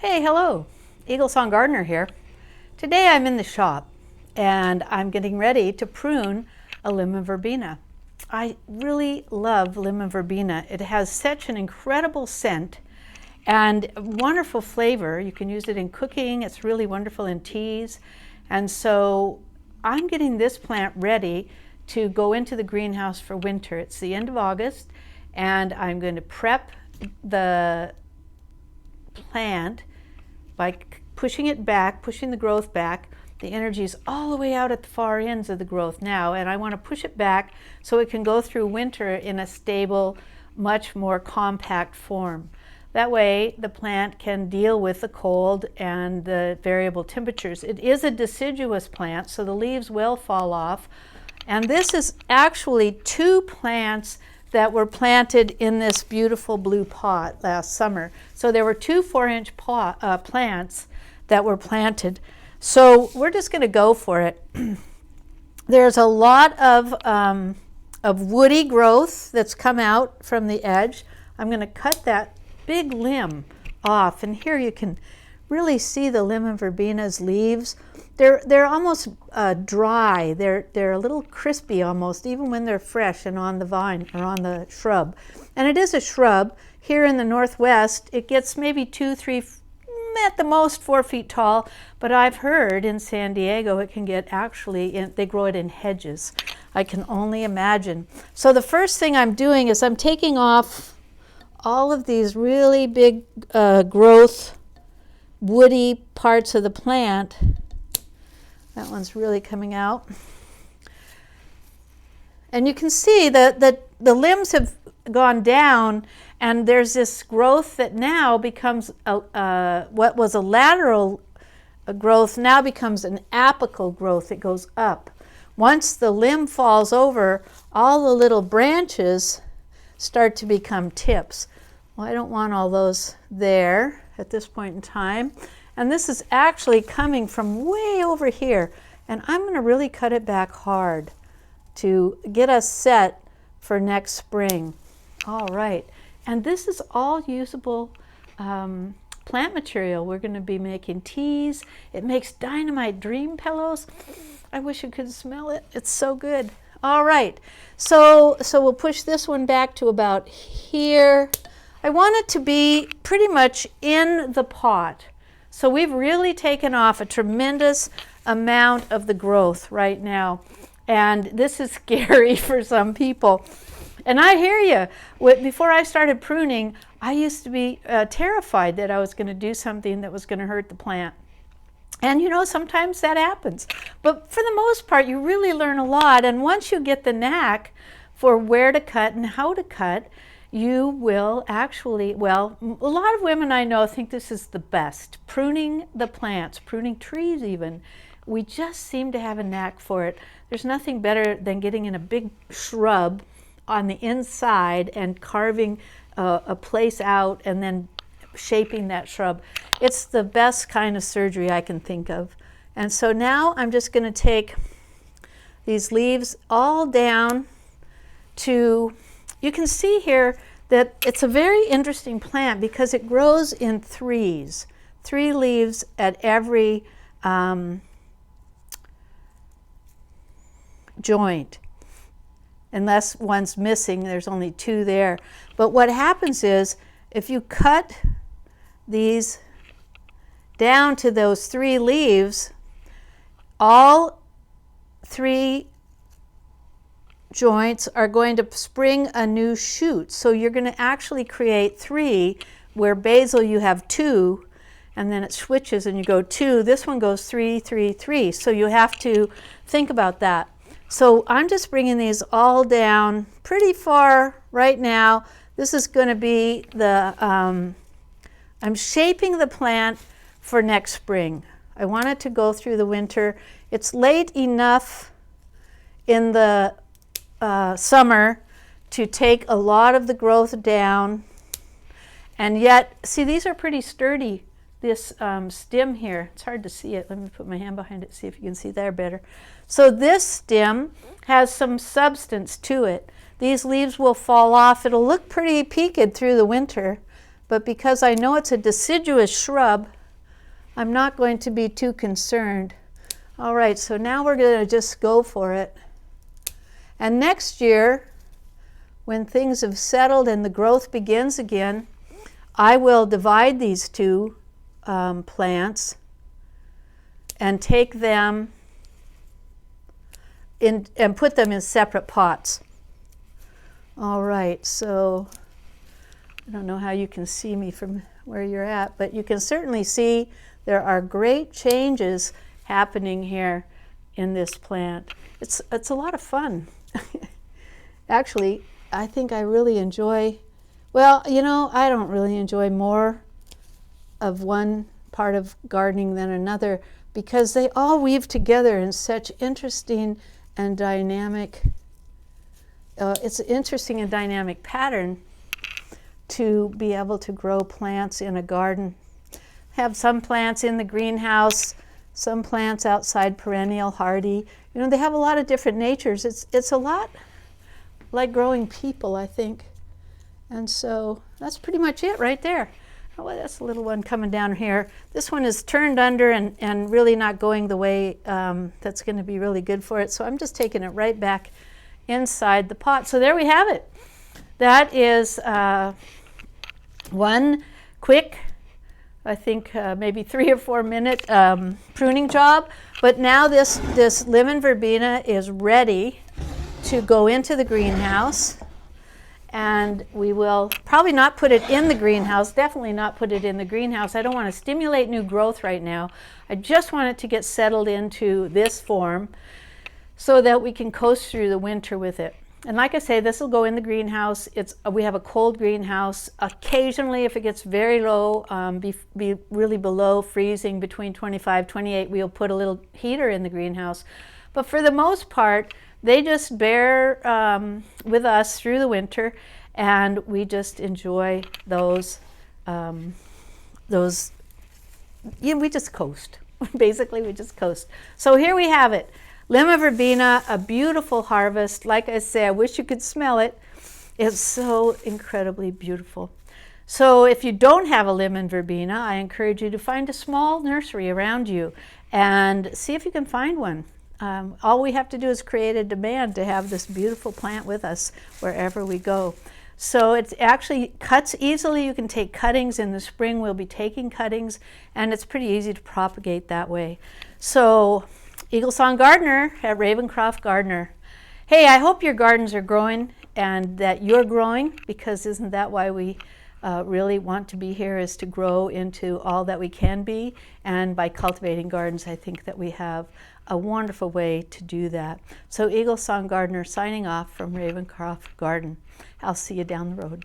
Hey, hello, EagleSong Gardener here. Today I'm in the shop and I'm getting ready to prune a lemon verbena. I really love lemon verbena. It has such an incredible scent and wonderful flavor. You can use it in cooking. It's really wonderful in teas. And so I'm getting this plant ready to go into the greenhouse for winter. It's the end of August and I'm going to prep the plant by pushing it back, pushing the growth back. The energy is all the way out at the far ends of the growth now, and I want to push it back so it can go through winter in a stable, much more compact form. That way the plant can deal with the cold and the variable temperatures. It is a deciduous plant, so the leaves will fall off. And this is actually two plants that were planted in this beautiful blue pot last summer. So there were two 4-inch plants that were planted. So we're just going to go for it. There's a lot of woody growth that's come out from the edge. I'm going to cut that big limb off, and here you can really see the lemon verbena's leaves. They're almost dry. They're a little crispy almost, even when they're fresh and on the vine or on the shrub. And it is a shrub. Here in the Northwest, it gets maybe 2, 3, at the most 4 feet tall. But I've heard in San Diego it can get they grow it in hedges. I can only imagine. So the first thing I'm doing is I'm taking off all of these really big growth woody parts of the plant. That one's really coming out. And you can see that the limbs have gone down, and there's this growth that now becomes what was a lateral growth now becomes an apical growth. It goes up. Once the limb falls over, all the little branches start to become tips. Well, I don't want all those there at this point in time. And this is actually coming from way over here. And I'm going to really cut it back hard to get us set for next spring. All right. And this is all usable plant material. We're going to be making teas. It makes dynamite dream pillows. I wish you could smell it. It's so good. All right. So we'll push this one back to about here. I want it to be pretty much in the pot. So we've really taken off a tremendous amount of the growth right now. And this is scary for some people. And I hear you. Before I started pruning, I used to be terrified that I was going to do something that was going to hurt the plant. And you know, sometimes that happens. But for the most part, you really learn a lot. And once you get the knack for where to cut and how to cut, you will actually, well, a lot of women I know think this is the best. Pruning the plants, pruning trees even. We just seem to have a knack for it. There's nothing better than getting in a big shrub on the inside and carving a place out and then shaping that shrub. It's the best kind of surgery I can think of. And so now I'm just going to take these leaves all down to, you can see here that it's a very interesting plant because it grows in threes, 3 leaves at every joint. Unless one's missing, there's only 2 there. But what happens is, if you cut these down to those 3 leaves, all 3 joints are going to spring a new shoot. So you're going to actually create 3, where basil you have 2, and then it switches and you go 2. This one goes 3, 3, 3. So you have to think about that. So I'm just bringing these all down pretty far right now. This is going to be the, I'm shaping the plant for next spring. I want it to go through the winter. It's late enough in the summer to take a lot of the growth down, and yet, see, these are pretty sturdy. This stem here, it's hard to see it. Let me put my hand behind it, see if you can see there better. So this stem has some substance to it. These leaves will fall off. It'll look pretty peaked through the winter, but because I know it's a deciduous shrub, I'm not going to be too concerned. All right, so now we're going to just go for it. And next year, when things have settled and the growth begins again, I will divide these two plants and take them in and put them in separate pots. All right, so I don't know how you can see me from where you're at, but you can certainly see there are great changes happening here in this plant. It's a lot of fun. Actually, I think I really enjoy, well, you know, I don't really enjoy more of one part of gardening than another because they all weave together in such interesting and dynamic, it's an interesting and dynamic pattern to be able to grow plants in a garden. Have some plants in the greenhouse, some plants outside perennial, hardy. You know, they have a lot of different natures. It's a lot like growing people, I think. And so that's pretty much it right there. Oh, well, that's a little one coming down here. This one is turned under and really not going the way that's going to be really good for it. So I'm just taking it right back inside the pot. So there we have it. That is one quick, I think maybe 3 or 4 minute pruning job. But now this lemon verbena is ready to go into the greenhouse. And we will probably not put it in the greenhouse, definitely not put it in the greenhouse. I don't want to stimulate new growth right now. I just want it to get settled into this form so that we can coast through the winter with it. And like I say, this will go in the greenhouse. We have a cold greenhouse. Occasionally, if it gets very low, be really below freezing, between 25, 28, we'll put a little heater in the greenhouse. But for the most part, they just bear with us through the winter, and we just enjoy those. You know, we just coast. Basically, we just coast. So here we have it. Lemon verbena, a beautiful harvest. Like I say, I wish you could smell it. It's so incredibly beautiful. So if you don't have a lemon verbena, I encourage you to find a small nursery around you and see if you can find one. All we have to do is create a demand to have this beautiful plant with us wherever we go. So it actually cuts easily. You can take cuttings in the spring. We'll be taking cuttings, and it's pretty easy to propagate that way. So EagleSong Gardener at RavenCroft Gardener. Hey, I hope your gardens are growing and that you're growing, because isn't that why we really want to be here, is to grow into all that we can be. And by cultivating gardens, I think that we have a wonderful way to do that. So EagleSong Gardener signing off from RavenCroft Garden. I'll see you down the road.